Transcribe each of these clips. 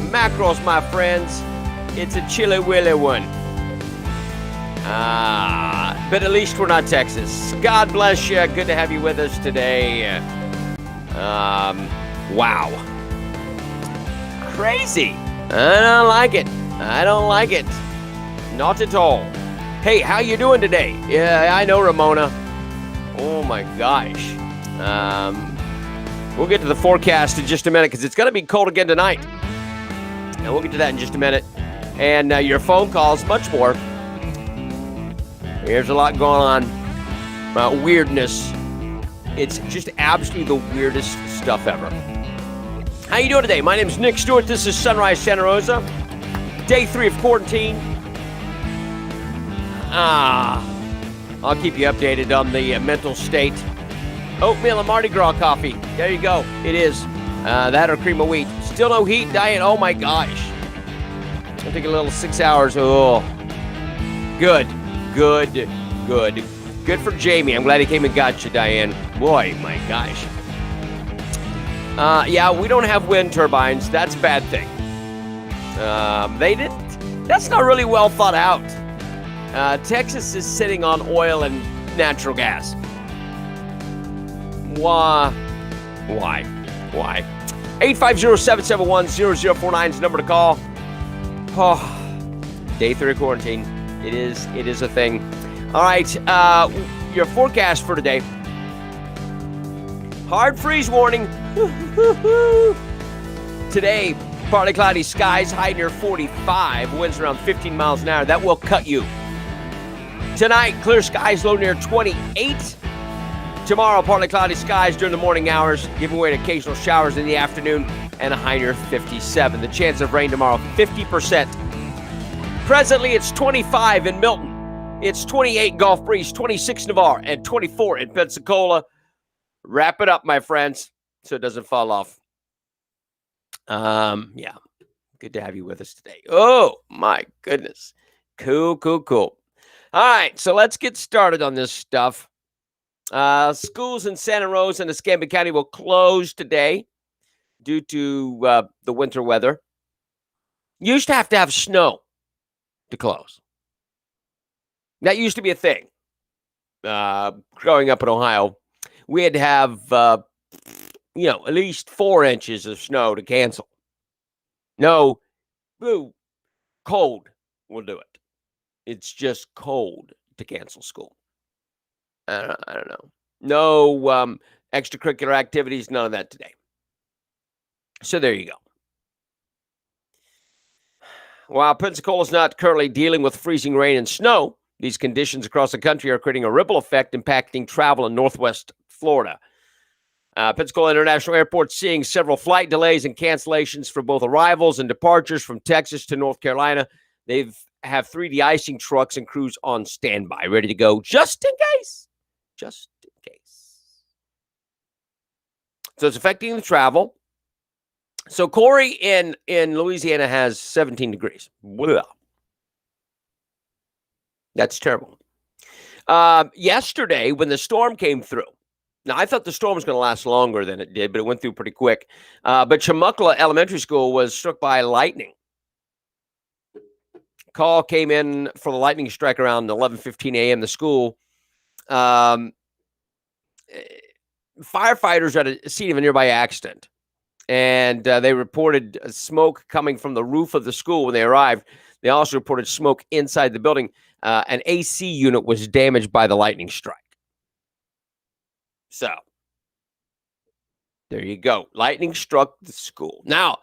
mackerels, my friends. It's a chilly willy one. But at least we're not Texas. God bless you. Good to have you with us today. Wow. Crazy. I don't like it. I don't like it. Not at all. Hey, how you doing today? Yeah, I know, Ramona. Oh my gosh. We'll get to the forecast in just a minute because it's going to be cold again tonight. And we'll get to that in just a minute. And your phone calls, much more. There's a lot going on. Weirdness. It's just absolutely the weirdest stuff ever. How you doing today? My name is Nick Stewart. This is Sunrise Santa Rosa. Day 3 of quarantine. I'll keep you updated on the mental state. Oatmeal and Mardi Gras coffee. There you go. It is. That or cream of wheat. Still no heat diet. Oh my gosh. I'll take a little 6 hours. Oh. Good for Jamie. I'm glad he came and got you, Diane. Boy, my gosh. Yeah, we don't have wind turbines. That's a bad thing. They didn't. That's not really well thought out. Texas is sitting on oil and natural gas. Why? 850-771-0049 is the number to call. Oh, day 3 of quarantine. It is a thing. All right, your forecast for today. Hard freeze warning. Today, partly cloudy skies, high near 45, winds around 15 miles an hour. That will cut you. Tonight, clear skies, low near 28. Tomorrow, partly cloudy skies during the morning hours, giving way to occasional showers in the afternoon, and a high near 57. The chance of rain tomorrow, 50%. Presently, it's 25 in Milton. It's 28 Gulf Breeze, 26 Navarre, and 24 in Pensacola. Wrap it up, my friends, so it doesn't fall off. Yeah, good to have you with us today. Oh, my goodness. Cool. All right, so let's get started on this stuff. Schools in Santa Rosa and Escambia County will close today due to the winter weather. You used to have snow to close. That used to be a thing. Growing up in Ohio, we had to have, at least 4 inches of snow to cancel. No, cold will do it. It's just cold to cancel school. I don't know. No extracurricular activities, none of that today. So there you go. While Pensacola's not currently dealing with freezing rain and snow, these conditions across the country are creating a ripple effect impacting travel in Northwest Florida. Pensacola International Airport seeing several flight delays and cancellations for both arrivals and departures from Texas to North Carolina. They have 3 de-icing trucks and crews on standby, ready to go just in case. Just in case. So it's affecting the travel. So Corey in Louisiana has 17 degrees. Blah. That's terrible. Yesterday, when the storm came through, now I thought the storm was going to last longer than it did, but it went through pretty quick. But Chumuckla Elementary School was struck by lightning. Call came in for the lightning strike around 11:15 a.m. The school. Firefighters at a scene of a nearby accident, and they reported smoke coming from the roof of the school when they arrived. They also reported smoke inside the building. An AC unit was damaged by the lightning strike. So, there you go. Lightning struck the school. Now,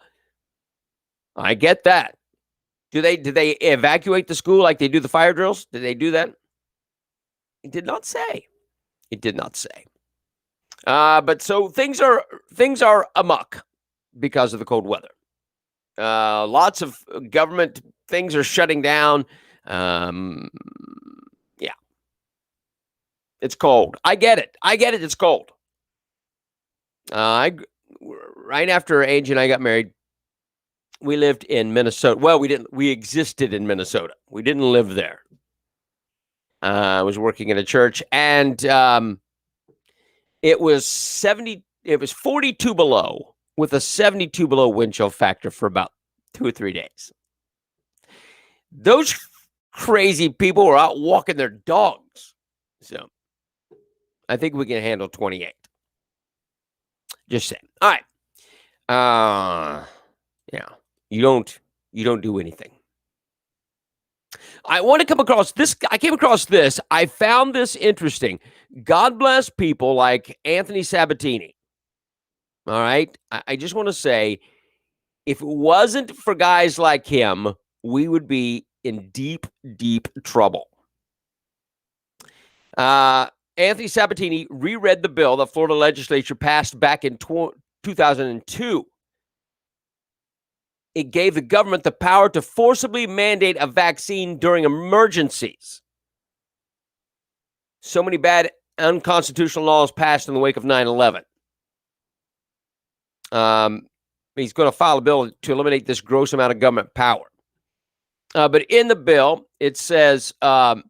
I get that. Did they evacuate the school like they do the fire drills? Did they do that? It did not say. But so things are amok because of the cold weather. Lots of government things are shutting down. Yeah. It's cold. I get it. It's cold. Right after Angie and I got married, we lived in Minnesota. Well, we existed in Minnesota. We didn't live there. I was working in a church, and it was 42 below with a 72 below wind chill factor for about 2 or 3 days. Those crazy people were out walking their dogs. So I think we can handle 28. Just saying. All right. Yeah. You don't do anything. I want to come across this. I came across this. I found this interesting. God bless people like Anthony Sabatini. All right. I just want to say, if it wasn't for guys like him, we would be in deep, deep trouble. Anthony Sabatini reread the bill the Florida legislature passed back in 2002. It gave the government the power to forcibly mandate a vaccine during emergencies. So many bad, unconstitutional laws passed in the wake of 9/11. He's going to file a bill to eliminate this gross amount of government power. But in the bill, it says about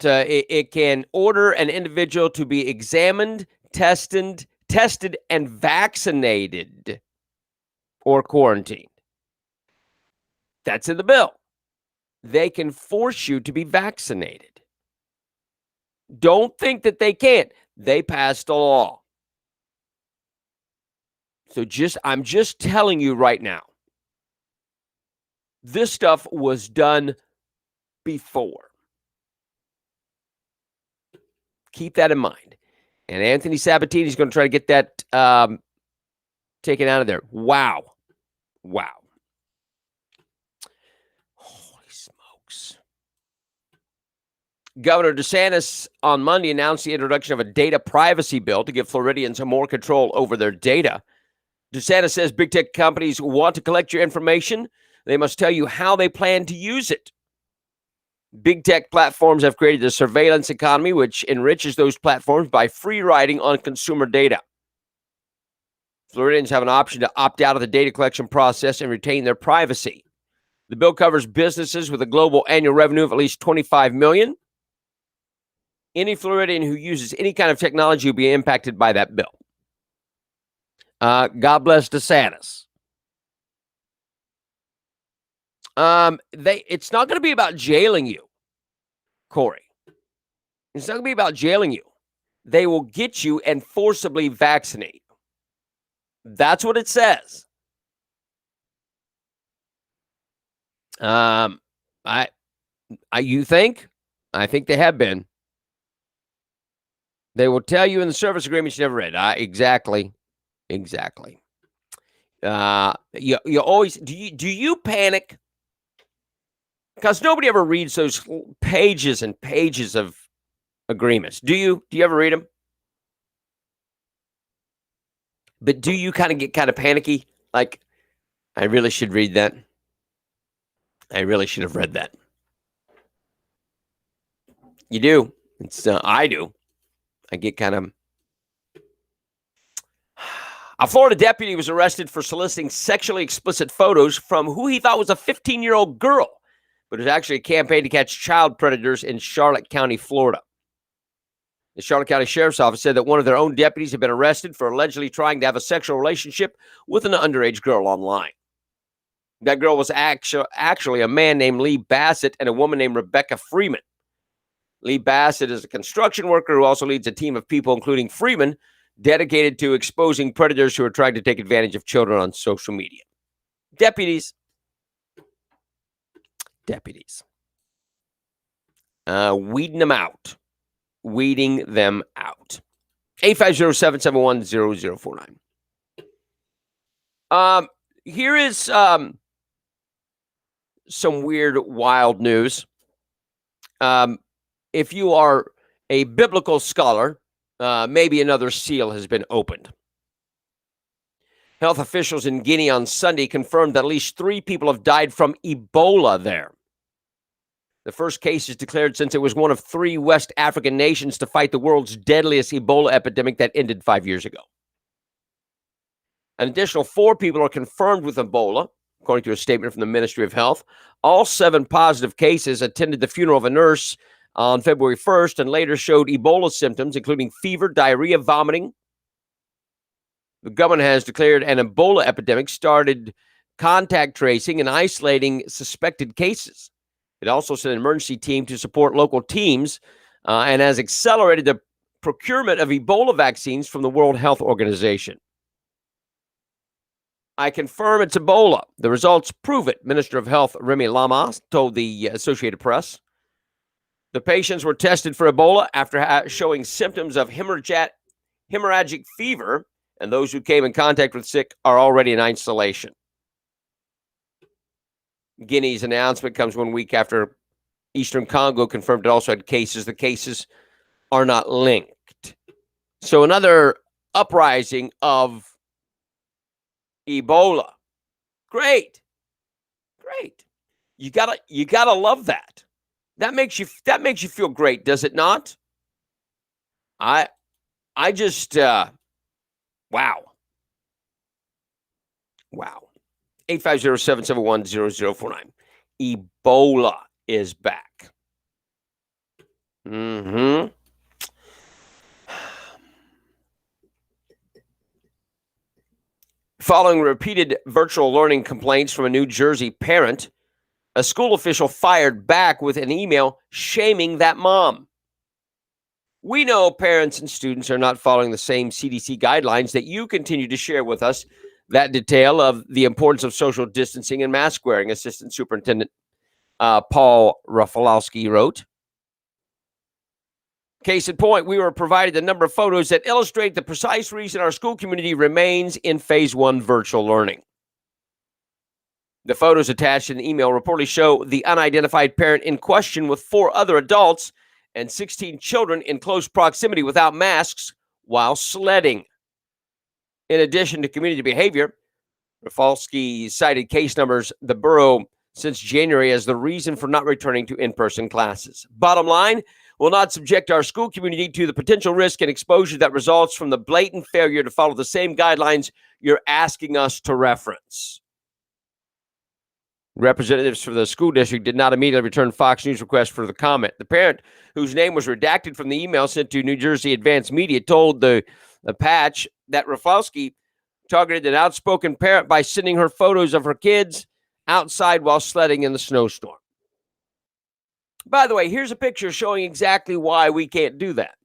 it can order an individual to be examined, tested, and vaccinated or quarantined. That's in the bill. They can force you to be vaccinated. Don't think that they can't. They passed a law. So I'm just telling you right now, this stuff was done before. Keep that in mind. And Anthony Sabatini is going to try to get that taken out of there. Wow. Holy smokes. Governor DeSantis on Monday announced the introduction of a data privacy bill to give Floridians more control over their data. DeSantis says big tech companies want to collect your information. They must tell you how they plan to use it. Big tech platforms have created a surveillance economy which enriches those platforms by free riding on consumer data. Floridians have an option to opt out of the data collection process and retain their privacy. The bill covers businesses with a global annual revenue of at least $25 million. Any Floridian who uses any kind of technology will be impacted by that bill. God bless DeSantis. It's not going to be about jailing you, Corey. It's not going to be about jailing you. They will get you and forcibly vaccinate you. That's what it says. You think? I think they have been. They will tell you in the service agreement you never read. Exactly. You always do you panic? Because nobody ever reads those pages and pages of agreements. Do you? Do you ever read them? But do you get kind of panicky? Like, I really should read that. I really should have read that. You do. I do. I get kind of... A Florida deputy was arrested for soliciting sexually explicit photos from who he thought was a 15-year-old girl, but it was actually a campaign to catch child predators in Charlotte County, Florida. The Charlotte County Sheriff's Office said that one of their own deputies had been arrested for allegedly trying to have a sexual relationship with an underage girl online. That girl was actually a man named Lee Bassett and a woman named Rebecca Freeman. Lee Bassett is a construction worker who also leads a team of people, including Freeman, dedicated to exposing predators who are trying to take advantage of children on social media. Deputies. Weeding them out. 850-771-0049. Here is some weird, wild news. If you are a biblical scholar, maybe another seal has been opened. Health officials in Guinea on Sunday confirmed that at least 3 people have died from Ebola there. The first case is declared since it was one of 3 West African nations to fight the world's deadliest Ebola epidemic that ended 5 years ago. An additional 4 people are confirmed with Ebola, according to a statement from the Ministry of Health. All 7 positive cases attended the funeral of a nurse on February 1st and later showed Ebola symptoms, including fever, diarrhea, vomiting. The government has declared an Ebola epidemic, started contact tracing and isolating suspected cases. It also sent an emergency team to support local teams and has accelerated the procurement of Ebola vaccines from the World Health Organization. I confirm it's Ebola. The results prove it, Minister of Health Remy Lama told the Associated Press. The patients were tested for Ebola after showing symptoms of hemorrhagic fever, and those who came in contact with sick are already in isolation. Guinea's announcement comes 1 week after Eastern Congo confirmed it also had cases. The cases are not linked. So another uprising of Ebola. Great. You gotta love that. That makes you feel great, does it not? I just wow. 850-771-0049. Ebola is back. Following repeated virtual learning complaints from a New Jersey parent, a school official fired back with an email shaming that mom. We know parents and students are not following the same CDC guidelines that you continue to share with us. That detail of the importance of social distancing and mask wearing, Assistant Superintendent Paul Rafalowski wrote. Case in point, we were provided a number of photos that illustrate the precise reason our school community remains in phase 1 virtual learning. The photos attached in the email reportedly show the unidentified parent in question with 4 other adults and 16 children in close proximity without masks while sledding. In addition to community behavior, Rafalski cited case numbers the borough since January as the reason for not returning to in-person classes. Bottom line, we'll not subject our school community to the potential risk and exposure that results from the blatant failure to follow the same guidelines you're asking us to reference. Representatives from the school district did not immediately return Fox News requests for the comment. The parent, whose name was redacted from the email sent to New Jersey Advanced Media, told the Patch that Rafalski targeted an outspoken parent by sending her photos of her kids outside while sledding in the snowstorm. By the way, here's a picture showing exactly why we can't do that.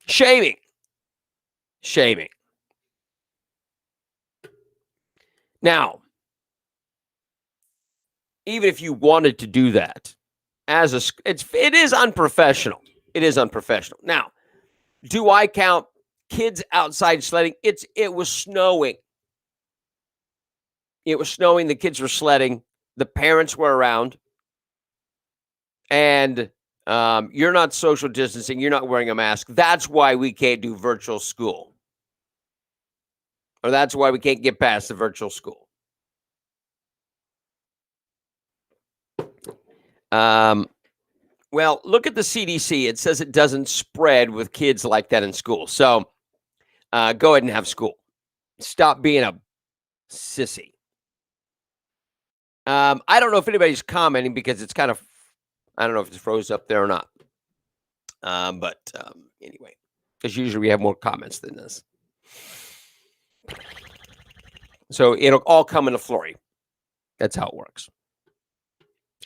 Shaming. Now, even if you wanted to do that, it is unprofessional. It is unprofessional. Now, do I count kids outside sledding? It was snowing. It was snowing. The kids were sledding. The parents were around. And you're not social distancing. You're not wearing a mask. That's why we can't do virtual school. Or that's why we can't get past the virtual school. Well, look at the CDC. It says it doesn't spread with kids like that in school. So go ahead and have school. Stop being a sissy. I don't know if anybody's commenting because it's kind of, I don't know if it's froze up there or not. But anyway, because usually we have more comments than this. So it'll all come in a flurry. That's how it works.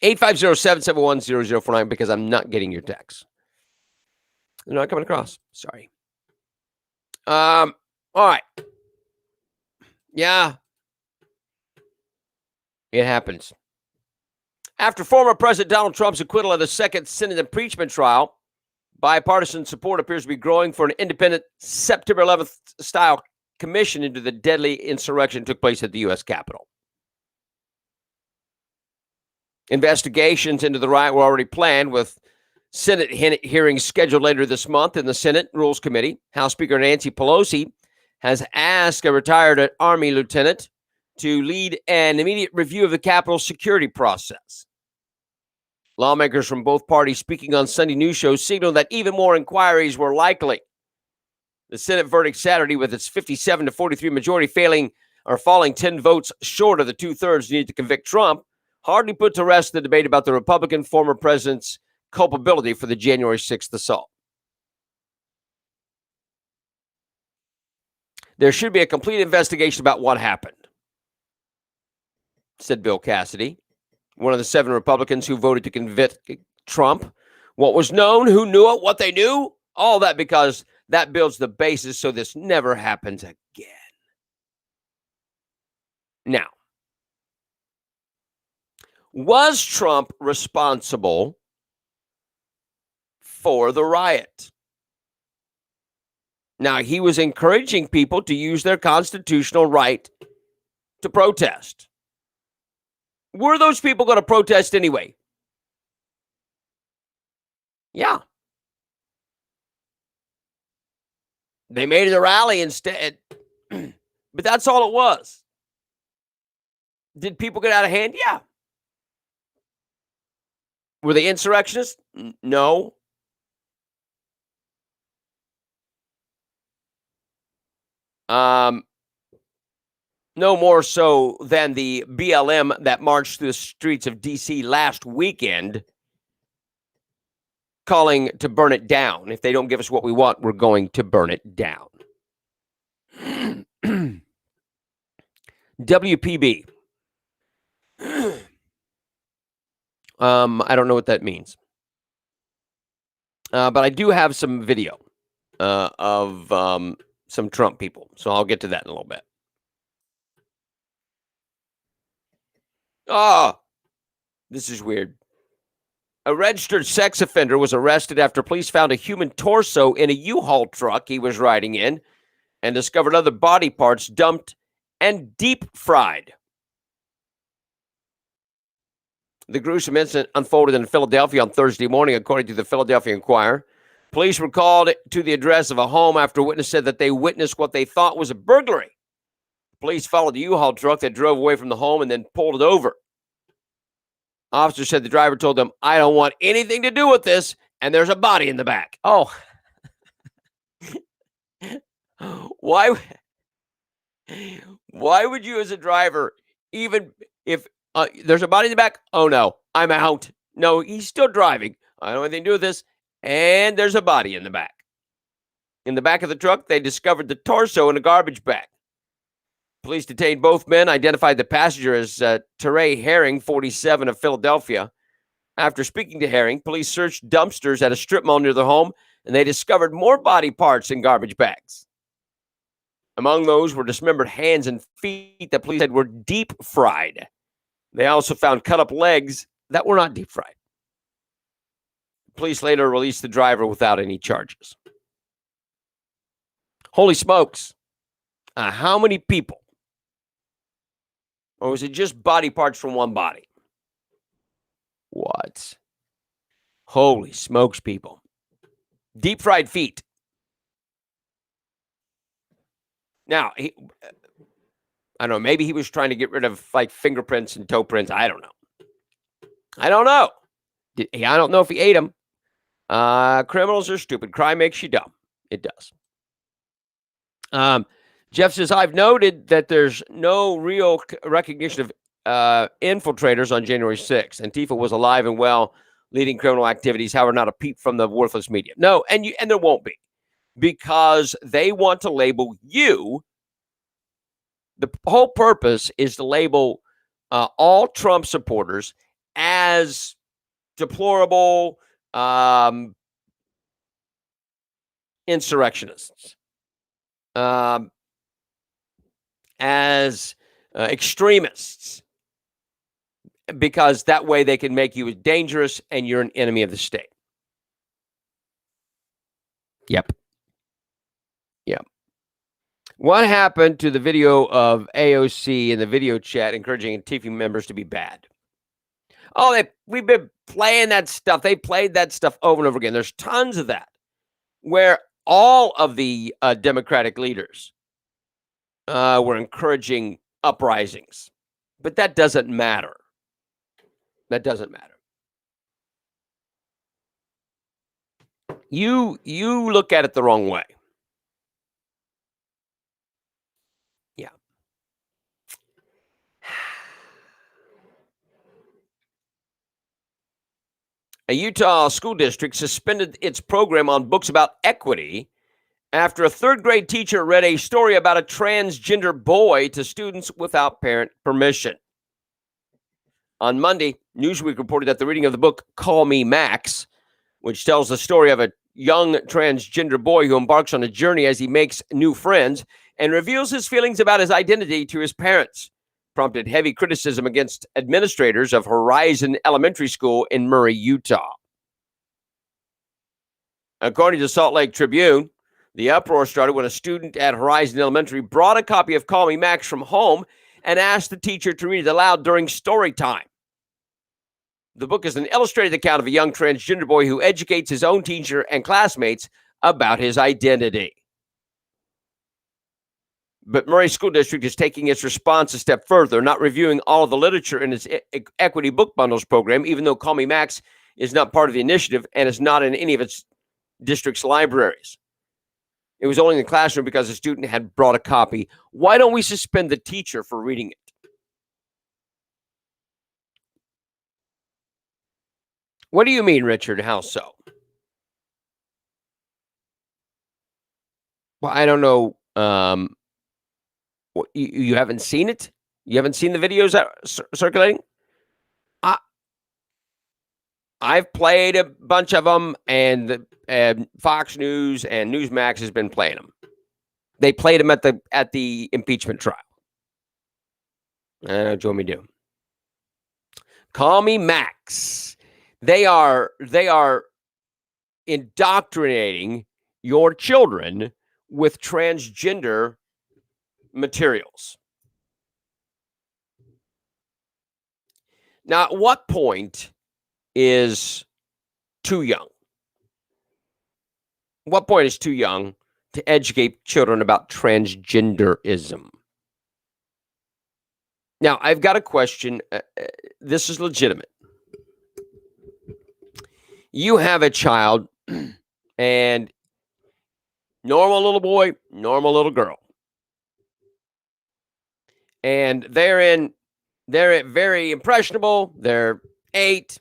850-771-0049 because I'm not getting your text. They're not coming across. Sorry. All right. Yeah. It happens. After former President Donald Trump's acquittal at a second Senate impeachment trial, bipartisan support appears to be growing for an independent September 11th style commission into the deadly insurrection that took place at the U.S. Capitol. Investigations into the riot were already planned, with Senate hearings scheduled later this month in the Senate Rules Committee. House Speaker Nancy Pelosi has asked a retired Army lieutenant to lead an immediate review of the Capitol's security process. Lawmakers from both parties speaking on Sunday news shows signaled that even more inquiries were likely. The Senate verdict Saturday, with its 57-43 majority falling 10 votes short of the 2/3 needed to convict Trump, hardly put to rest the debate about the Republican former president's culpability for the January 6th assault. There should be a complete investigation about what happened, said Bill Cassidy, one of the 7 Republicans who voted to convict Trump. What was known, who knew it, what they knew, all that because that builds the basis so this never happens again. Now, was Trump responsible for the riot? Now, he was encouraging people to use their constitutional right to protest. Were those people going to protest anyway? Yeah. They made it a rally instead. But that's all it was. Did people get out of hand? Yeah. Were they insurrectionists? No. No more so than the BLM that marched through the streets of D.C. last weekend, calling to burn it down. If they don't give us what we want, we're going to burn it down. WPB. I don't know what that means. But I do have some video of some Trump people. So I'll get to that in a little bit. Oh, this is weird. A registered sex offender was arrested after police found a human torso in a U-Haul truck he was riding in and discovered other body parts dumped and deep fried. The gruesome incident unfolded in Philadelphia on Thursday morning, according to the Philadelphia Inquirer. Police were called to the address of a home after a witness said that they witnessed what they thought was a burglary. Police followed the U-Haul truck that drove away from the home and then pulled it over. Officer said the driver told them, "I don't want anything to do with this, and there's a body in the back." Oh. Why would you as a driver, even if there's a body in the back? Oh, no, I'm out. No, he's still driving. I don't have anything to do with this. And there's a body in the back. In the back of the truck, they discovered the torso in a garbage bag. Police detained both men, identified the passenger as Teray Herring, 47, of Philadelphia. After speaking to Herring, police searched dumpsters at a strip mall near the home, and they discovered more body parts in garbage bags. Among those were dismembered hands and feet that police said were deep fried. They also found cut-up legs that were not deep fried. Police later released the driver without any charges. Holy smokes. How many people? Or was it just body parts from one body? What? Holy smokes, people. Deep fried feet. Now, I don't know, maybe he was trying to get rid of like fingerprints and toe prints. I don't know. I don't know if he ate them. Criminals are stupid. Crime makes you dumb. It does. Jeff says, I've noted that there's no real recognition of infiltrators on January 6th. Antifa was alive and well, leading criminal activities, however, not a peep from the worthless media. No, and there won't be, because they want to label you. The whole purpose is to label all Trump supporters as deplorable insurrectionists, as extremists, because that way they can make you dangerous and you're an enemy of the state. Yep. What happened to the video of AOC in the video chat encouraging Antifa members to be bad? Oh, we've been playing that stuff. They played that stuff over and over again. There's tons of that where all of the Democratic leaders were encouraging uprisings. But that doesn't matter. That doesn't matter. You look at it the wrong way. Yeah. A Utah school district suspended its program on books about equity after a third-grade teacher read a story about a transgender boy to students without parent permission. On Monday, Newsweek reported that the reading of the book Call Me Max, which tells the story of a young transgender boy who embarks on a journey as he makes new friends and reveals his feelings about his identity to his parents, prompted heavy criticism against administrators of Horizon Elementary School in Murray, Utah. According to Salt Lake Tribune, the uproar started when a student at Horizon Elementary brought a copy of Call Me Max from home and asked the teacher to read it aloud during story time. The book is an illustrated account of a young transgender boy who educates his own teacher and classmates about his identity. But Murray School District is taking its response a step further, not reviewing all of the literature in its Equity Book Bundles program, even though Call Me Max is not part of the initiative and is not in any of its district's libraries. It was only in the classroom because a student had brought a copy. Why don't we suspend the teacher for reading it? What do you mean, Richard? How so? Well, I don't know. You haven't seen it? You haven't seen the videos circulating? I've played a bunch of them, and Fox News and Newsmax has been playing them. They played them at the impeachment trial. What do you want me to do? Call Me Max. They are indoctrinating your children with transgender materials. Now, at what point is too young? What point is too young to educate children about transgenderism? Now, I've got a question. This is legitimate. You have a child and normal little boy, normal little girl. And they're very impressionable. They're 8.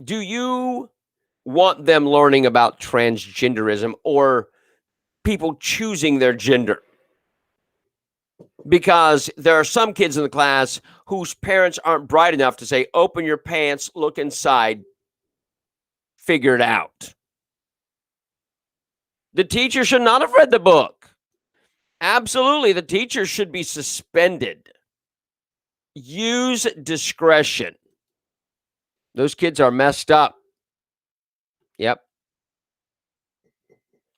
Do you want them learning about transgenderism or people choosing their gender? Because there are some kids in the class whose parents aren't bright enough to say, open your pants, look inside, figure it out. The teacher should not have read the book. Absolutely, the teacher should be suspended. Use discretion. Those kids are messed up. Yep.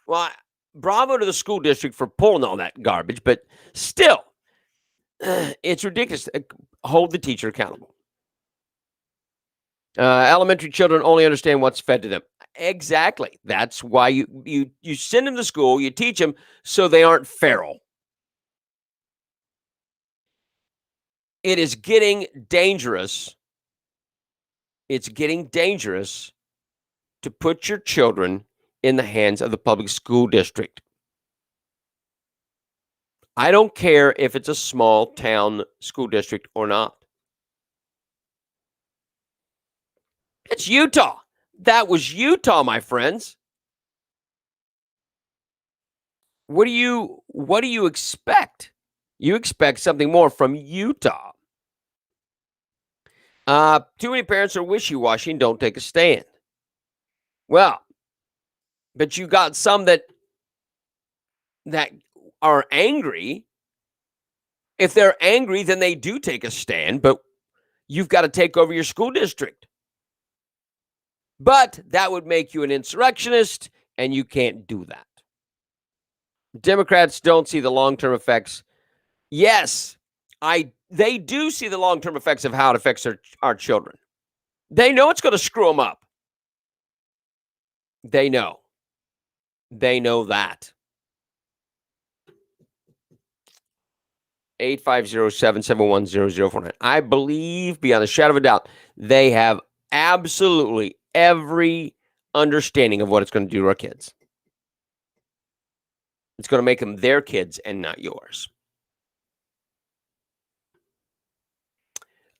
Well, bravo to the school district for pulling all that garbage, but still, it's ridiculous. Hold the teacher accountable. Elementary children only understand what's fed to them. Exactly. That's why you send them to school, you teach them so they aren't feral. It is getting dangerous. It's getting dangerous to put your children in the hands of the public school district. I don't care if it's a small town school district or not. It's Utah. That was Utah, my friends. What do you expect? You expect something more from Utah. Too many parents are wishy-washy and don't take a stand. Well, but you got some that are angry. If they're angry, then they do take a stand, but you've got to take over your school district. But that would make you an insurrectionist, and you can't do that. Democrats don't see the long-term effects. Yes, they do see the long-term effects of how it affects our children. They know it's going to screw them up. They know. They know that. 850-771-0049. I believe, beyond a shadow of a doubt, they have absolutely every understanding of what it's going to do to our kids. It's going to make them their kids and not yours.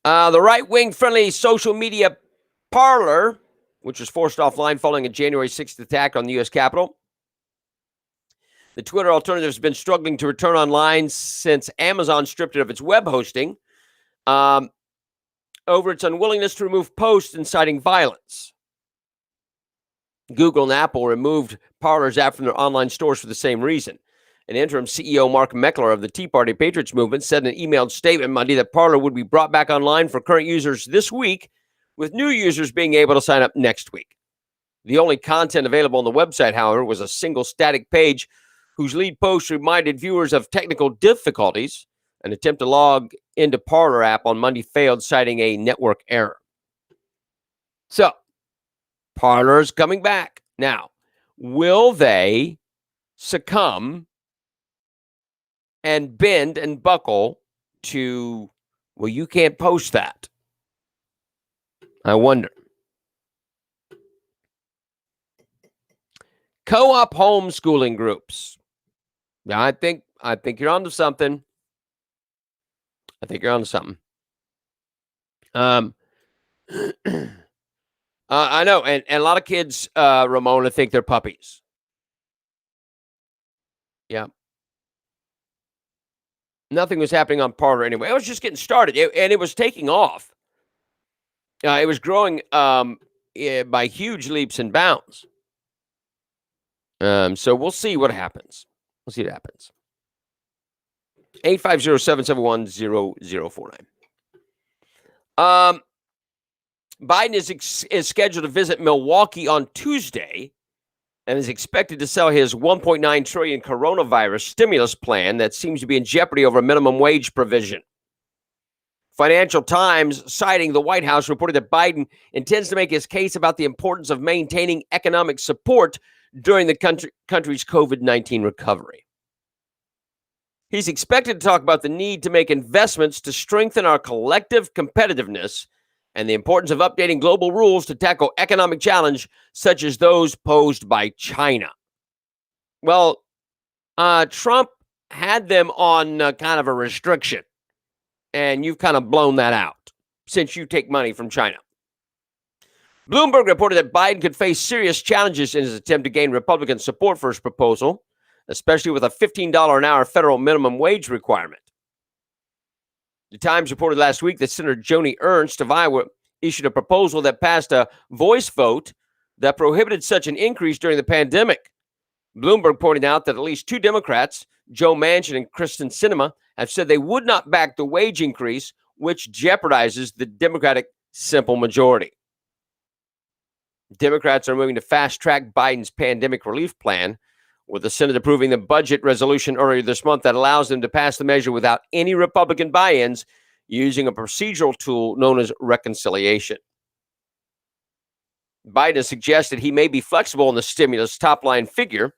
The right-wing friendly social media Parler, which was forced offline following a January 6th attack on the U.S. Capitol, The Twitter alternative has been struggling to return online since Amazon stripped it of its web hosting over its unwillingness to remove posts inciting violence. Google and Apple removed Parler's app from their online stores for the same reason. An interim CEO, Mark Meckler of the Tea Party Patriots Movement, said in an emailed statement Monday that Parler would be brought back online for current users this week, with new users being able to sign up next week. The only content available on the website, however, was a single static page whose lead post reminded viewers of technical difficulties. An attempt to log into Parler app on Monday failed, citing a network error. So, Parler's coming back. Now, will they succumb and bend and buckle to, well, you can't post that? I wonder. Co-op homeschooling groups. Yeah, I think you're onto something. I think you're onto something. I know, and a lot of kids, Ramona, think they're puppies. Yeah. Nothing was happening on Parler anyway. It was just getting started, and it was taking off. It was growing by huge leaps and bounds. So we'll see what happens. We'll see what happens. 850-771-0049. Biden is scheduled to visit Milwaukee on Tuesday and is expected to sell his $1.9 trillion coronavirus stimulus plan that seems to be in jeopardy over a minimum wage provision. Financial Times, citing the White House, reported that Biden intends to make his case about the importance of maintaining economic support during the country's COVID-19 recovery. He's expected to talk about the need to make investments to strengthen our collective competitiveness and the importance of updating global rules to tackle economic challenge such as those posed by China. Well, Trump had them on kind of a restriction, and you've kind of blown that out since you take money from China. Bloomberg reported that Biden could face serious challenges in his attempt to gain Republican support for his proposal, especially with a $15 an hour federal minimum wage requirement. The Times reported last week that Senator Joni Ernst of Iowa issued a proposal that passed a voice vote that prohibited such an increase during the pandemic. Bloomberg pointed out that at least two Democrats, Joe Manchin and Kristen Sinema, have said they would not back the wage increase, which jeopardizes the Democratic simple majority. Democrats are moving to fast-track Biden's pandemic relief plan, with the Senate approving the budget resolution earlier this month that allows them to pass the measure without any Republican buy-ins using a procedural tool known as reconciliation. Biden has suggested he may be flexible in the stimulus top-line figure,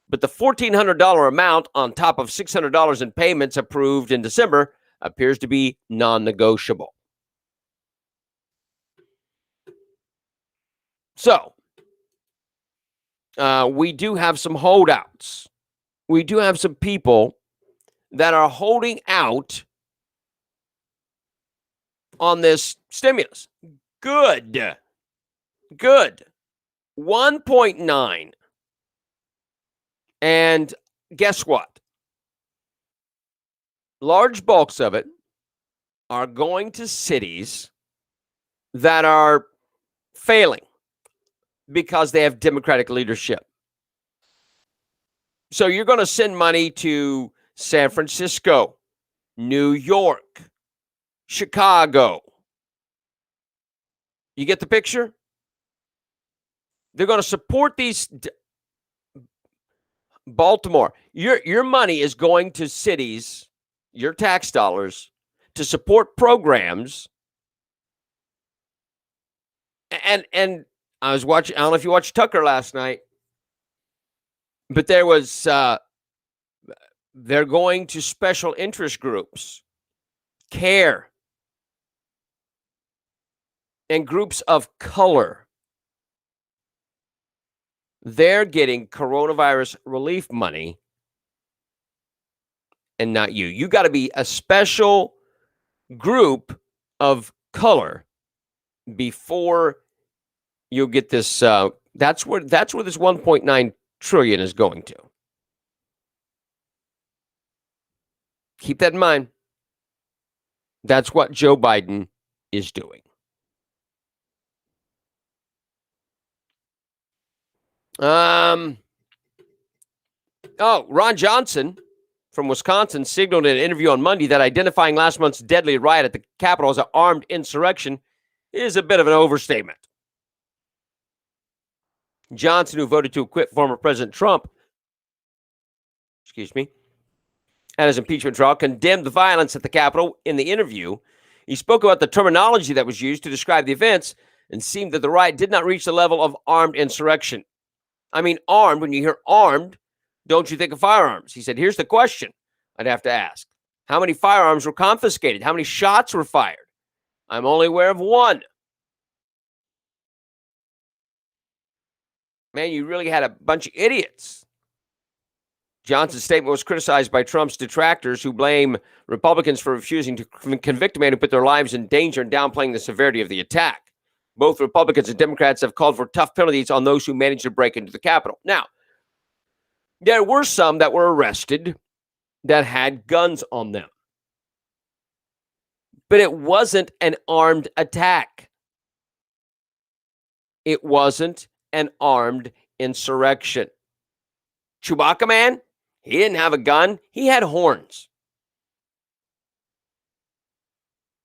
but the $1,400 amount on top of $600 in payments approved in December appears to be non-negotiable. So, we do have some holdouts. We do have some people that are holding out on this stimulus. Good. 1.9. And guess what? Large bulks of it are going to cities that are failing because they have Democratic leadership. So you're going to send money to San Francisco, New York, Chicago. You get the picture? They're going to support these. Baltimore. Your money is going to cities, your tax dollars, to support programs. And I was watching, I don't know if you watched Tucker last night, but there was, they're going to special interest groups, CARE, and groups of color. They're getting coronavirus relief money and not you. You got to be a special group of color before you'll get this. That's where this 1.9 trillion is going to. Keep that in mind. That's what Joe Biden is doing. Ron Johnson from Wisconsin signaled in an interview on Monday that identifying last month's deadly riot at the Capitol as an armed insurrection is a bit of an overstatement. Johnson, who voted to acquit former President Trump, at his impeachment trial, condemned the violence at the Capitol. In the interview, he spoke about the terminology that was used to describe the events and seemed that the riot did not reach the level of armed insurrection. I mean, armed, when you hear armed, don't you think of firearms? He said, here's the question I'd have to ask. How many firearms were confiscated? How many shots were fired? I'm only aware of one. Man, you really had a bunch of idiots. Johnson's statement was criticized by Trump's detractors who blame Republicans for refusing to convict a man who put their lives in danger and downplaying the severity of the attack. Both Republicans and Democrats have called for tough penalties on those who managed to break into the Capitol. Now, there were some that were arrested that had guns on them. But it wasn't an armed attack. It wasn't an armed insurrection. Chewbacca man, he didn't have a gun. He had horns.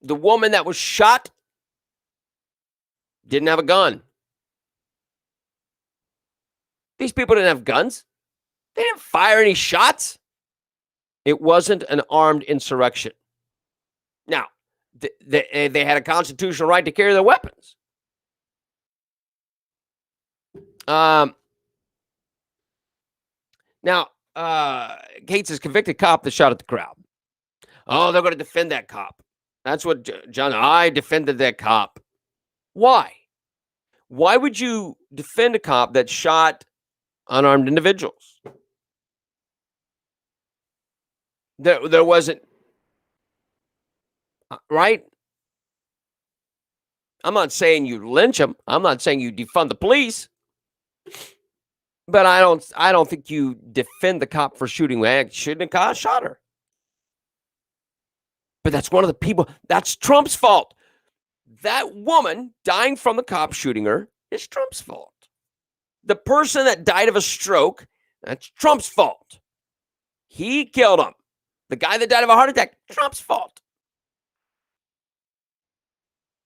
The woman that was shot didn't have a gun. These people didn't have guns. They didn't fire any shots. It wasn't an armed insurrection. Now, they had a constitutional right to carry their weapons. Now, Gates is convicted cop that shot at the crowd. Oh, they're going to defend that cop. That's what I defended that cop. Why? Why would you defend a cop that shot unarmed individuals? There wasn't, right? I'm not saying you lynch them. I'm not saying you defund the police. But I don't think you defend the cop for shooting. Shouldn't a cop shot her? But that's one of the people. That's Trump's fault. That woman dying from the cop shooting her is Trump's fault. The person that died of a stroke, that's Trump's fault. He killed him. The guy that died of a heart attack, Trump's fault.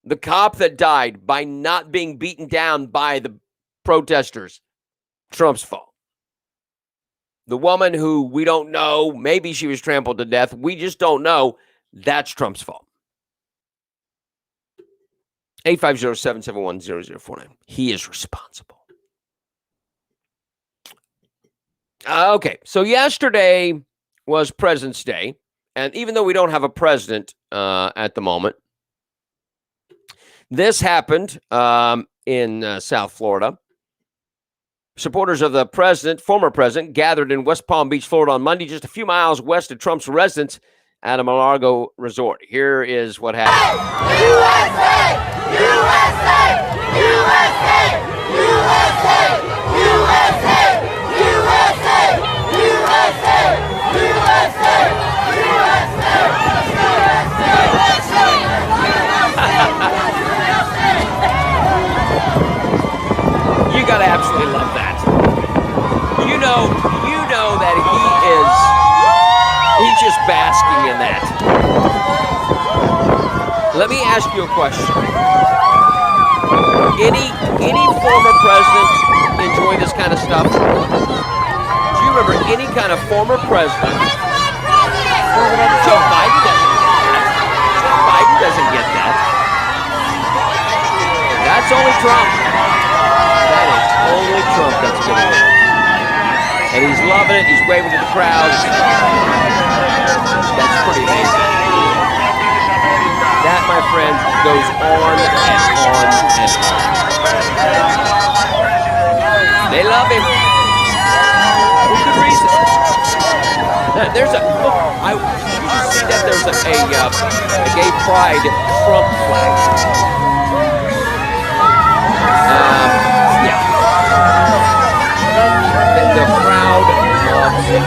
The cop that died by not being beaten down by the protesters, Trump's fault. The woman who we don't know, maybe she was trampled to death, we just don't know, that's Trump's fault. 850-771-0049. He is responsible. Okay, so yesterday was President's Day, and even though we don't have a president at the moment, this happened in South Florida. Supporters of the president, former president, gathered in West Palm Beach, Florida on Monday, just a few miles west of Trump's residence at a Mar-a-Lago resort. Here is what happened. USA! USA! USA! USA! USA! USA! USA! USA! You gotta absolutely love that. You know that he's just basking in that. Let me ask you a question. Any former president enjoy this kind of stuff? Do you remember any kind of former president? Joe Biden doesn't get that. Joe Biden doesn't get that. That's only Trump. That is only Trump that's getting it. And he's loving it. He's waving to the crowd. That's pretty amazing. That, my friends, goes on and on and on. They love him. For good reason. There's a look. You should see that there's a gay pride Trump flag. Yeah. The crowd loves it.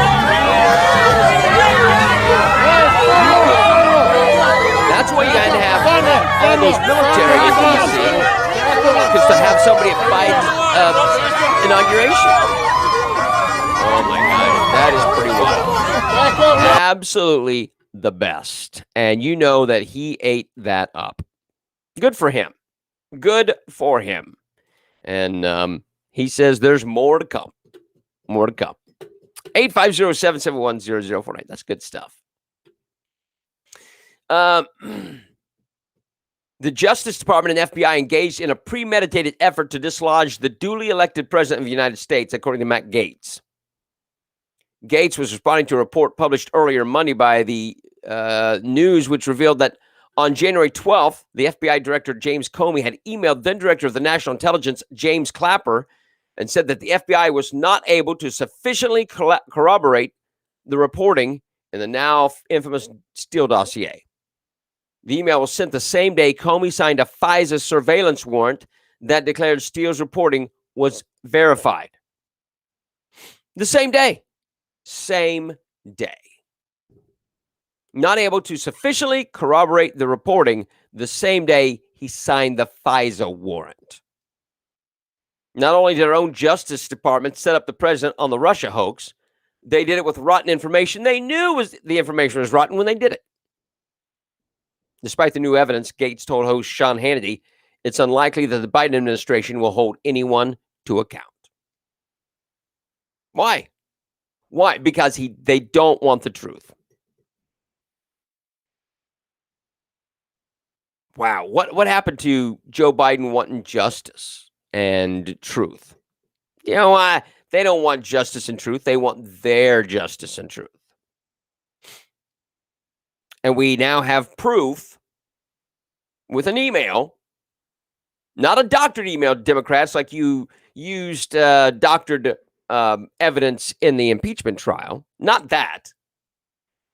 People's Military in D.C. because to have somebody at Biden's inauguration. Oh my God, that is pretty wild. Absolutely the best. And you know that he ate that up. Good for him. Good for him. And he says there's more to come. More to come. 850-771-0049. That's good stuff. The Justice Department and FBI engaged in a premeditated effort to dislodge the duly elected president of the United States, according to Matt Gaetz. Gaetz was responding to a report published earlier Monday by the News, which revealed that on January 12th, the FBI Director James Comey had emailed then Director of the National Intelligence James Clapper and said that the FBI was not able to sufficiently corroborate the reporting in the now infamous Steele dossier. The email was sent the same day Comey signed a FISA surveillance warrant that declared Steele's reporting was verified. The same day. Same day. Not able to sufficiently corroborate the reporting the same day he signed the FISA warrant. Not only did our own Justice Department set up the president on the Russia hoax, they did it with rotten information. They knew the information was rotten when they did it. Despite the new evidence, Gaetz told host Sean Hannity, it's unlikely that the Biden administration will hold anyone to account. Why? Why? Because they don't want the truth. Wow. What happened to Joe Biden wanting justice and truth? You know why? They don't want justice and truth. They want their justice and truth. And we now have proof with an email, not a doctored email, Democrats, like you used doctored evidence in the impeachment trial. Not that.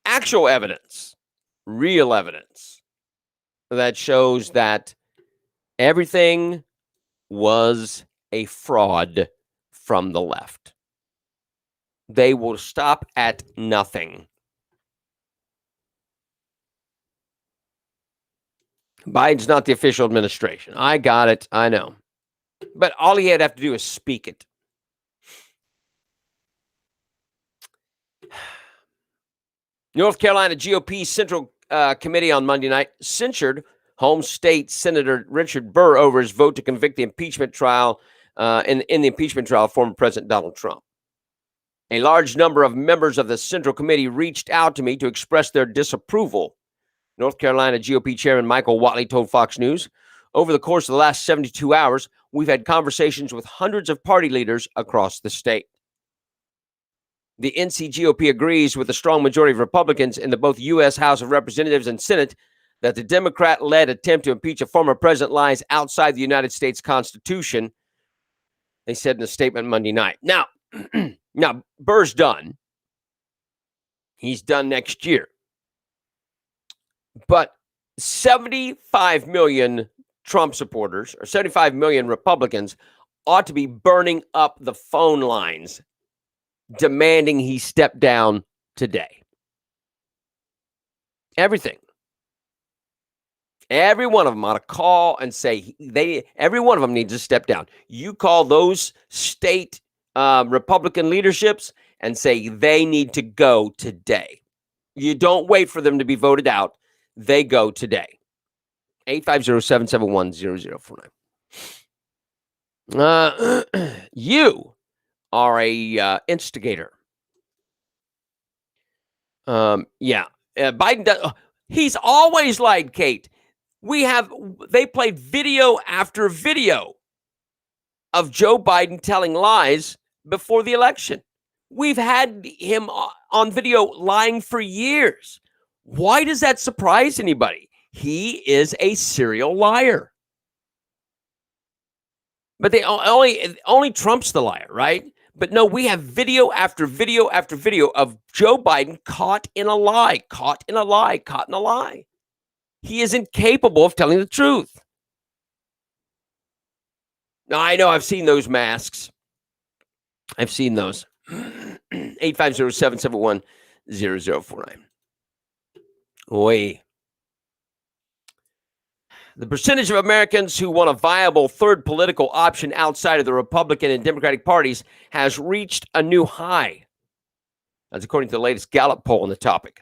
Actual evidence, real evidence that shows that everything was a fraud from the left. They will stop at nothing. Biden's not the official administration. I got it. I know. But all he had to have to do is speak it. North Carolina GOP Central Committee on Monday night censured home state Senator Richard Burr over his vote to convict the impeachment trial in the impeachment trial of former President Donald Trump. A large number of members of the Central Committee reached out to me to express their disapproval. North Carolina GOP Chairman Michael Whatley told Fox News, over the course of the last 72 hours, we've had conversations with hundreds of party leaders across the state. The NC GOP agrees with a strong majority of Republicans in the both U.S. House of Representatives and Senate that the Democrat-led attempt to impeach a former president lies outside the United States Constitution, they said in a statement Monday night. Now, Burr's done. He's done next year. But 75 million Trump supporters or 75 million Republicans ought to be burning up the phone lines demanding he step down today. Everything. Every one of them ought to call and say every one of them needs to step down. You call those state Republican leaderships and say they need to go today. You don't wait for them to be voted out. They go today. 850-771-0049. You are a instigator. Biden does. He's always lied, Kate. They played video after video of Joe Biden telling lies before the election. We've had him on video lying for years. Why does that surprise anybody? He is a serial liar. But they only Trump's the liar, right? But no, we have video after video after video of Joe Biden caught in a lie, caught in a lie, caught in a lie. He is incapable of telling the truth. Now, I know I've seen those masks. I've seen those. 850-771-0049. Oi. The percentage of Americans who want a viable third political option outside of the Republican and Democratic parties has reached a new high. That's according to the latest Gallup poll on the topic.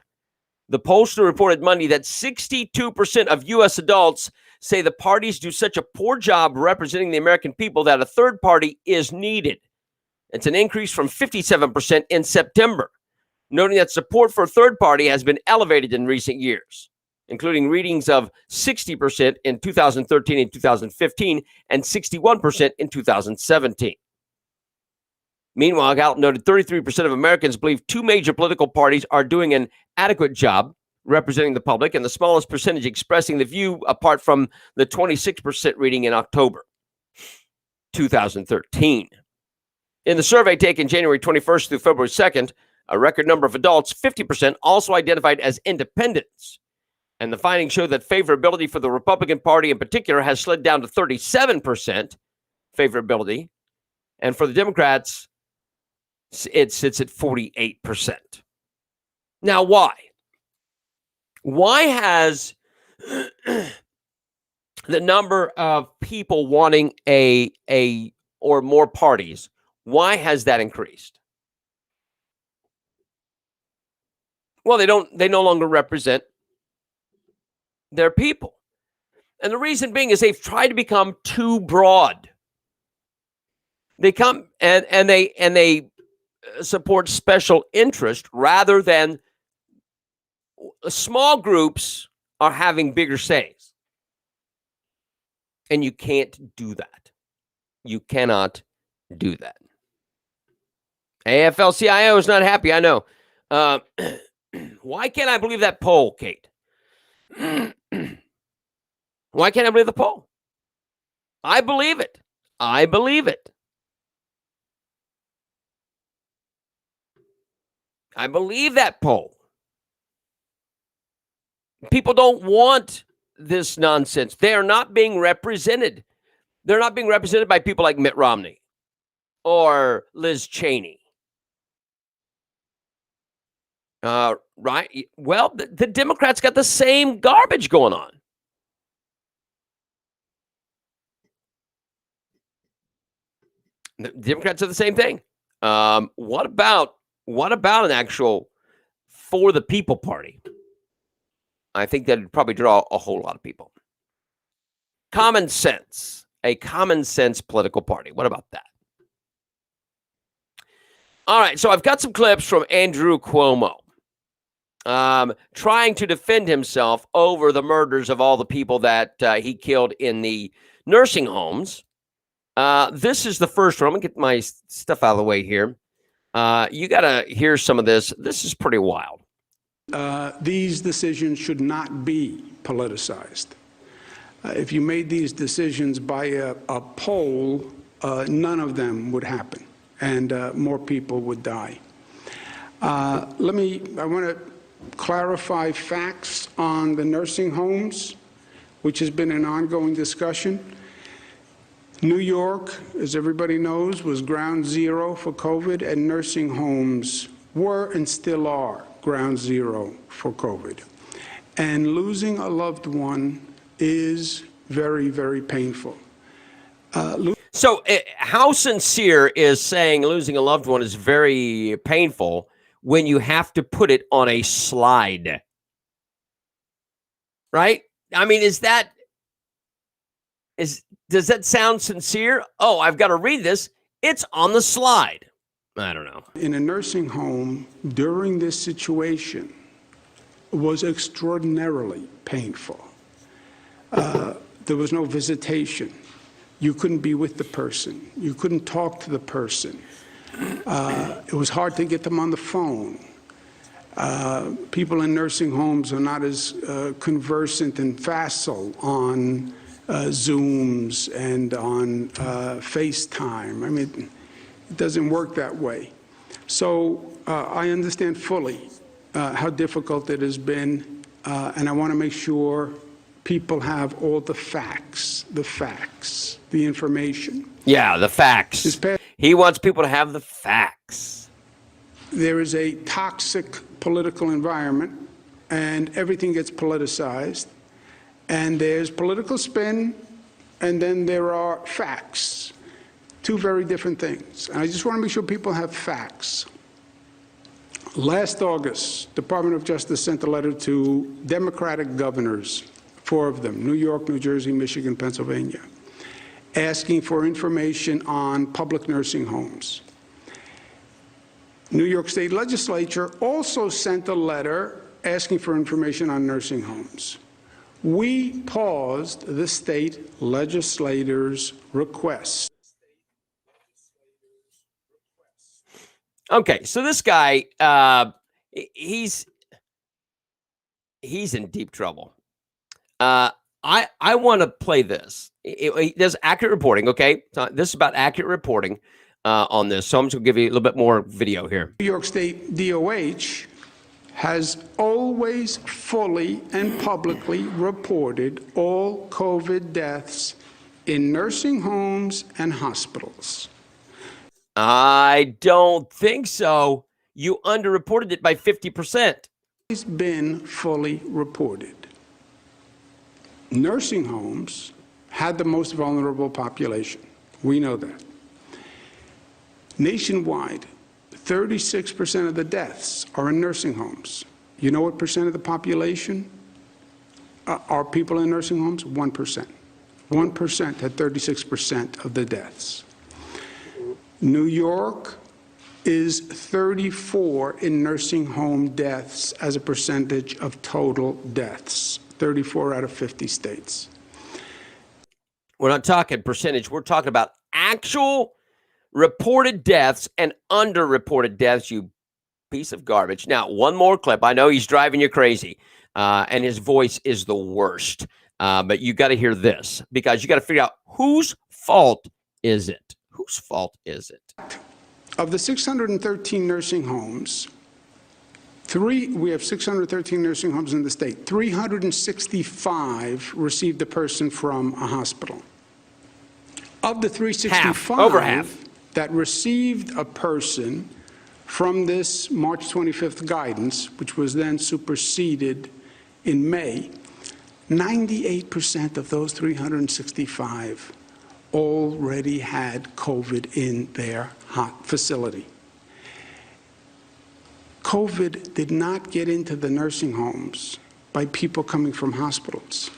The pollster reported Monday that 62% of U.S. adults say the parties do such a poor job representing the American people that a third party is needed. It's an increase from 57% in September, noting that support for a third party has been elevated in recent years, including readings of 60% in 2013 and 2015 and 61% in 2017. Meanwhile, Gallup noted 33% of Americans believe two major political parties are doing an adequate job representing the public, and the smallest percentage expressing the view apart from the 26% reading in October 2013. In the survey taken January 21st through February 2nd, a record number of adults, 50%, also identified as independents. And the findings show that favorability for the Republican Party in particular has slid down to 37% favorability. And for the Democrats, it sits at 48%. Now, why? Why has the number of people wanting a or more parties, why has that increased? Well, they no longer represent their people. And the reason being is they've tried to become too broad. They come and they support special interest rather than small groups are having bigger says. And you can't do that. You cannot do that. AFL-CIO is not happy, I know. Why can't I believe that poll, Kate? Why can't I believe the poll? I believe it. I believe it. I believe that poll. People don't want this nonsense. They are not being represented. They're not being represented by people like Mitt Romney or Liz Cheney. Right? Well, the Democrats got the same garbage going on. The Democrats are the same thing. What about an actual for the people party? I think that would probably draw a whole lot of people. Common sense, a common sense political party. What about that? All right, so I've got some clips from Andrew Cuomo trying to defend himself over the murders of all the people that he killed in the nursing homes. This is the first one. I'm going to get my stuff out of the way here. You got to hear some of this. This is pretty wild. These decisions should not be politicized. If you made these decisions by a poll, none of them would happen, and more people would die. I want to clarify facts on the nursing homes, which has been an ongoing discussion. New York, as everybody knows, was ground zero for COVID, and nursing homes were and still are ground zero for COVID. And losing a loved one is very, very painful. So how sincere is saying losing a loved one is very painful when you have to put it on a slide? Right? I mean, does that sound sincere? Oh, I've got to read this. It's on the slide. I don't know. In a nursing home during this situation was extraordinarily painful. There was no visitation. You couldn't be with the person. You couldn't talk to the person. It was hard to get them on the phone. People in nursing homes are not as conversant and facile on Zooms and on FaceTime. I mean, it doesn't work that way. So I understand fully how difficult it has been, and I want to make sure people have all the facts, the information. Yeah, the facts. He wants people to have the facts. There is a toxic political environment, and everything gets politicized. And there's political spin, and then there are facts. Two very different things. And I just want to make sure people have facts. Last August, Department of Justice sent a letter to Democratic governors, 4 of them, New York, New Jersey, Michigan, Pennsylvania, asking for information on public nursing homes. New York State Legislature also sent a letter asking for information on nursing homes. We paused the state legislators' request. Okay, so this guy, he's in deep trouble. I want to play this. He does accurate reporting, okay? So this is about accurate reporting on this. So I'm just going to give you a little bit more video here. New York State DOH has always fully and publicly reported all COVID deaths in nursing homes and hospitals. I don't think so. You underreported it by 50%. It's been fully reported. Nursing homes had the most vulnerable population. We know that. Nationwide, 36% of the deaths are in nursing homes. You know what percent of the population are people in nursing homes? 1%. 1% had 36% of the deaths. New York is 34 in nursing home deaths as a percentage of total deaths. 34 out of 50 states. We're not talking percentage. We're talking about actual reported deaths and underreported deaths, you piece of garbage. Now, one more clip. I know he's driving you crazy, and his voice is the worst. But you got to hear this because you got to figure out whose fault is it? Whose fault is it? Of the 613 nursing homes, we have 613 nursing homes in the state. 365 received a person from a hospital. Of the 365 over half. That received a person from this March 25th guidance, which was then superseded in May, 98% of those 365 already had COVID in their facility. COVID did not get into the nursing homes by people coming from hospitals.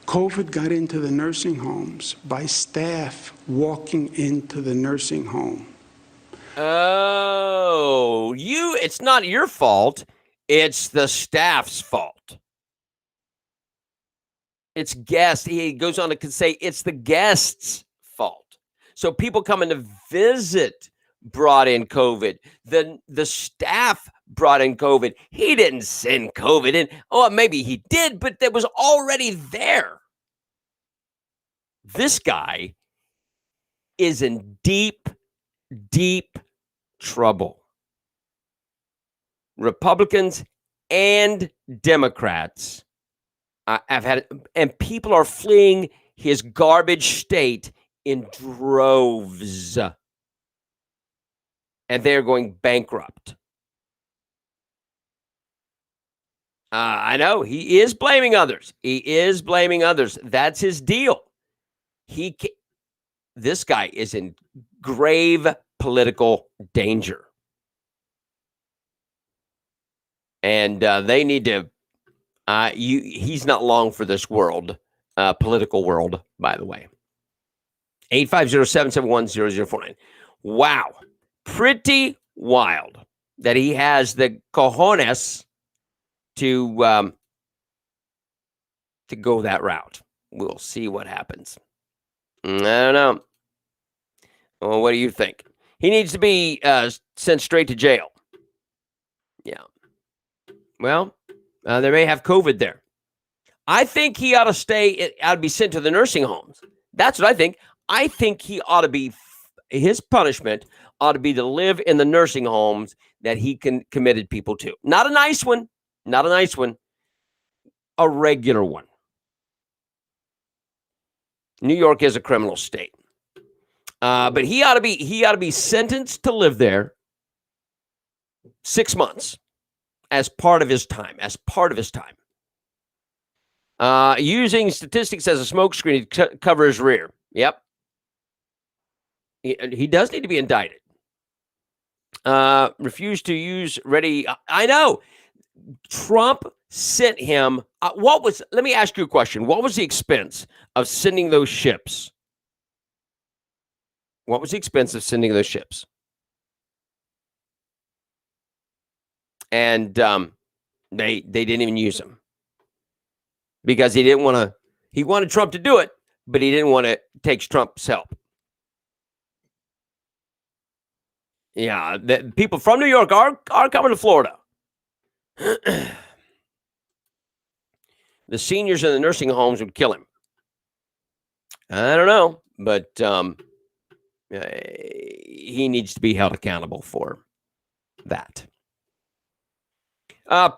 COVID got into the nursing homes by staff walking into the nursing home. Oh, it's not your fault. It's the staff's fault. It's guests. He goes on to say it's the guests' fault. So people coming to visit brought in COVID. The staff brought in COVID. He didn't send COVID in. Oh, maybe he did, but that was already there. This guy is in deep, deep trouble. Republicans and Democrats have had, and people are fleeing his garbage state in droves. And they're going bankrupt. I know he is blaming others. He is blaming others. That's his deal. This guy is in grave political danger. And they need to, he's not long for this world, political world, by the way. 850-771-0049. Wow. Pretty wild that he has the cojones to go that route. We'll see what happens. I don't know. Well, what do you think? He needs to be sent straight to jail. Yeah. Well, they may have COVID there. I think he ought to be sent to the nursing homes. That's what I think. I think he ought to be, his punishment ought to be to live in the nursing homes that he committed people to. Not a nice one. Not a nice one. A regular one. New York is a criminal state. But he ought to be sentenced to live there 6 months as part of his time. Using statistics as a smokescreen to cover his rear. Yep. He does need to be indicted. Refused to use ready. I know. Trump sent him. Let me ask you a question. What was the expense of sending those ships? What was the expense of sending those ships? And they didn't even use them because he didn't want to. He wanted Trump to do it, but he didn't want to take Trump's help. Yeah, the people from New York are coming to Florida. The seniors in the nursing homes would kill him. I don't know, but he needs to be held accountable for that.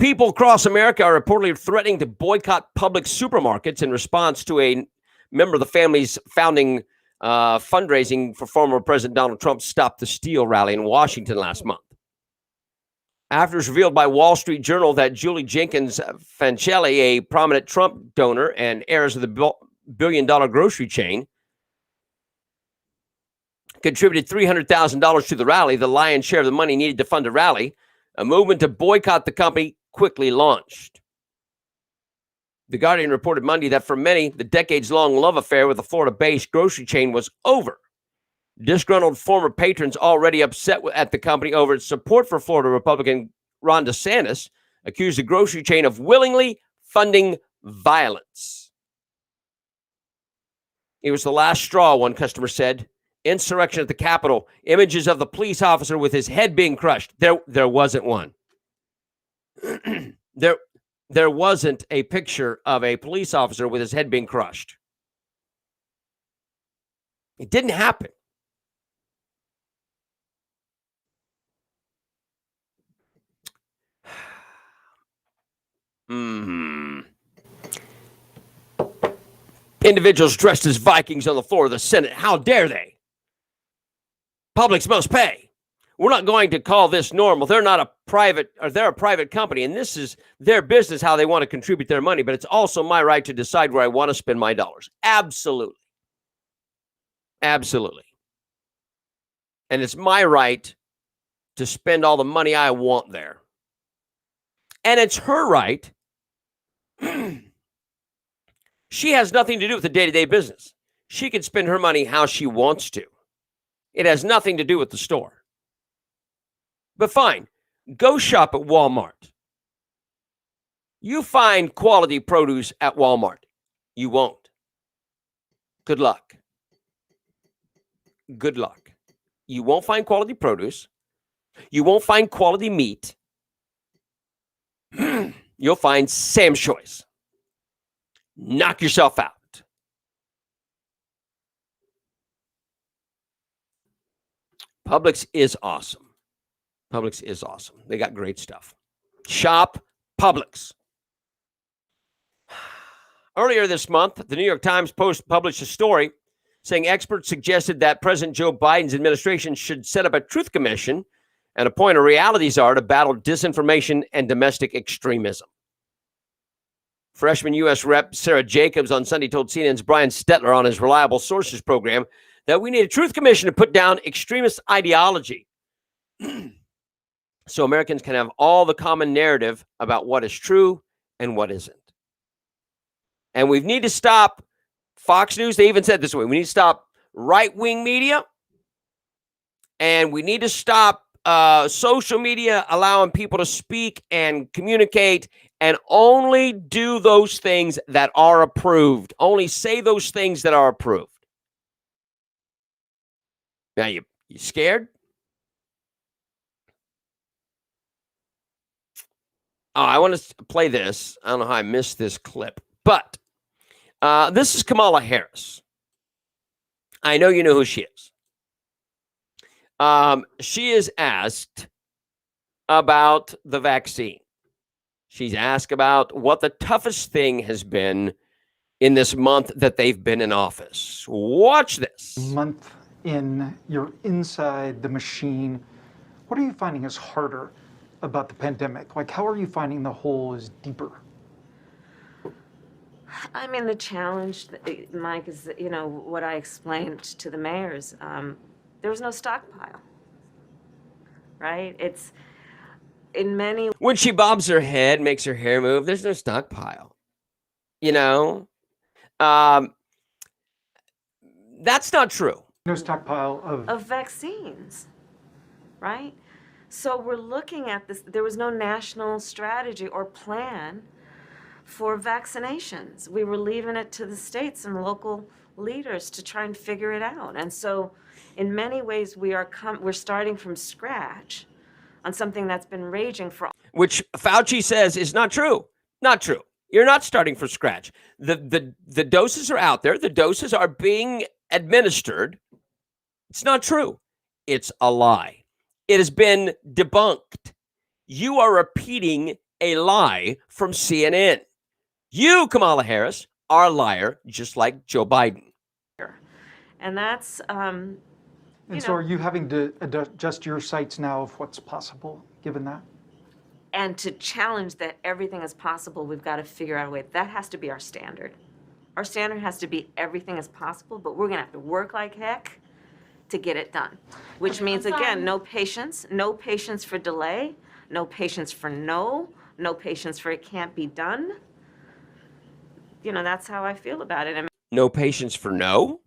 People across America are reportedly threatening to boycott public supermarkets in response to a member of the family's founding fundraising for former President Donald Trump's Stop the Steal rally in Washington last month. After it was revealed by Wall Street Journal that Julie Jenkins Fancelli, a prominent Trump donor and heirs of the billion-dollar grocery chain, contributed $300,000 to the rally, the lion's share of the money needed to fund a rally, a movement to boycott the company quickly launched. The Guardian reported Monday that for many, the decades-long love affair with the Florida-based grocery chain was over. Disgruntled former patrons already upset at the company over its support for Florida Republican Ron DeSantis accused the grocery chain of willingly funding violence. It was the last straw, one customer said. Insurrection at the Capitol. Images of the police officer with his head being crushed. There wasn't one. There wasn't a picture of a police officer with his head being crushed. It didn't happen. Individuals dressed as Vikings on the floor of the Senate. How dare they? Publics must pay. We're not going to call this normal. They're a private company, and this is their business how they want to contribute their money, but it's also my right to decide where I want to spend my dollars. Absolutely. Absolutely. And it's my right to spend all the money I want there. And it's her right. She has nothing to do with the day-to-day business. She can spend her money how she wants to. It has nothing to do with the store. But fine, go shop at Walmart. You find quality produce at Walmart. You won't. Good luck. Good luck. You won't find quality produce. You won't find quality meat. You'll find Sam's Choice. Knock yourself out. Publix is awesome. Publix is awesome. They got great stuff. Shop Publix. Earlier this month, the New York Times Post published a story saying experts suggested that President Joe Biden's administration should set up a truth commission and appoint a reality czar to battle disinformation and domestic extremism. Freshman U.S. Rep. Sarah Jacobs on Sunday told CNN's Brian Stetler on his Reliable Sources program that we need a truth commission to put down extremist ideology so Americans can have all the common narrative about what is true and what isn't. And we need to stop Fox News. They even said this way. We need to stop right-wing media, and we need to stop social media allowing people to speak and communicate and only do those things that are approved. Only say those things that are approved. Now, you scared? Oh, I want to play this. I don't know how I missed this clip, but this is Kamala Harris. I know you know who she is. She is asked about the vaccine. She's asked about what the toughest thing has been in this month that they've been in office. Watch this. Month in, you're inside the machine. What are you finding is harder about the pandemic? Like, how are you finding the hole is deeper? I mean, the challenge, Mike, is that, what I explained to the mayors. There was no stockpile, right? It's in many. When she bobs her head, makes her hair move, there's no stockpile. You know, that's not true. No stockpile Of vaccines, right? So we're looking at this. There was no national strategy or plan for vaccinations. We were leaving it to the states and local leaders to try and figure it out. And so, in many ways, we're starting from scratch on something that's been raging for. Which Fauci says is not true. Not true. You're not starting from scratch. The doses are out there. The doses are being administered. It's not true. It's a lie. It has been debunked. You are repeating a lie from CNN. You, Kamala Harris, are a liar, just like Joe Biden. And that's, And so are you having to adjust your sights now of what's possible, given that? and to challenge that everything is possible, we've got to figure out a way. That has to be our standard. Our standard has to be everything is possible, but we're going to have to work like heck to get it done. Which means, again, no patience for delay, no patience for no patience for it can't be done. That's how I feel about it. I mean, No patience for no?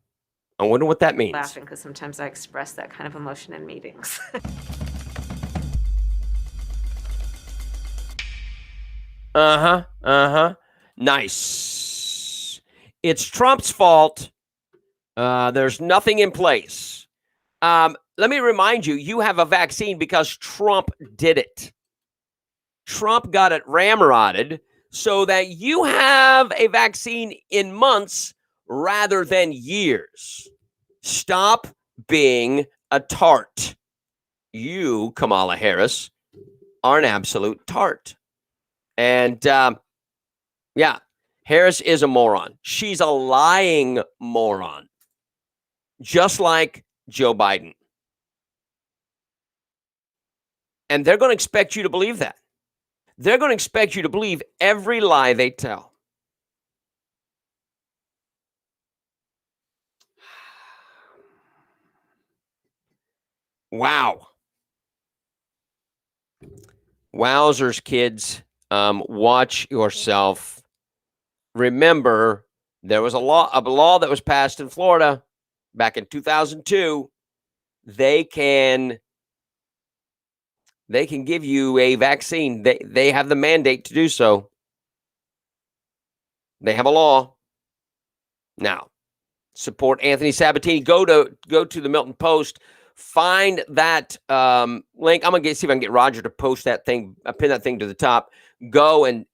I wonder what that means. laughing because sometimes I express that kind of emotion in meetings. Nice. It's Trump's fault. There's nothing in place. Let me remind you, you have a vaccine because Trump did it. Trump got it ramrodded so that you have a vaccine in months rather than years. Stop being a tart. You, Kamala Harris, are an absolute tart. And yeah, Harris is a moron. She's a lying moron, just like Joe Biden. And they're going to expect you to believe that. They're going to expect you to believe every lie they tell. Wow. Wowzers, kids. Watch yourself. Remember, there was a law that was passed in Florida back in 2002. They can give you a vaccine. They have the mandate to do so. They have a law. Now, support Anthony Sabatini. Go to the Milton Post. Find that link. I'm gonna see if I can get Roger to post that thing, pin that thing to the top. Go and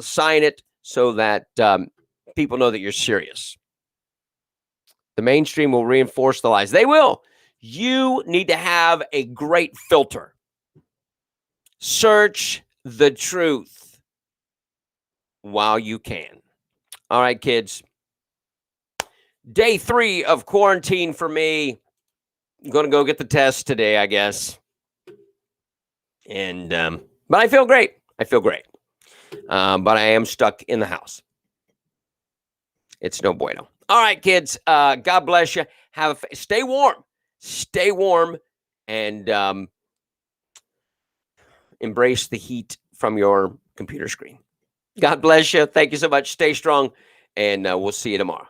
sign it so that people know that you're serious. The mainstream will reinforce the lies. They will. You need to have a great filter. Search the truth while you can. All right, kids. Day 3 of quarantine for me. I'm going to go get the test today, I guess. And but I feel great. But I am stuck in the house. It's no bueno. All right, kids. God bless you. Stay warm, and embrace the heat from your computer screen. God bless you. Thank you so much. Stay strong, and we'll see you tomorrow.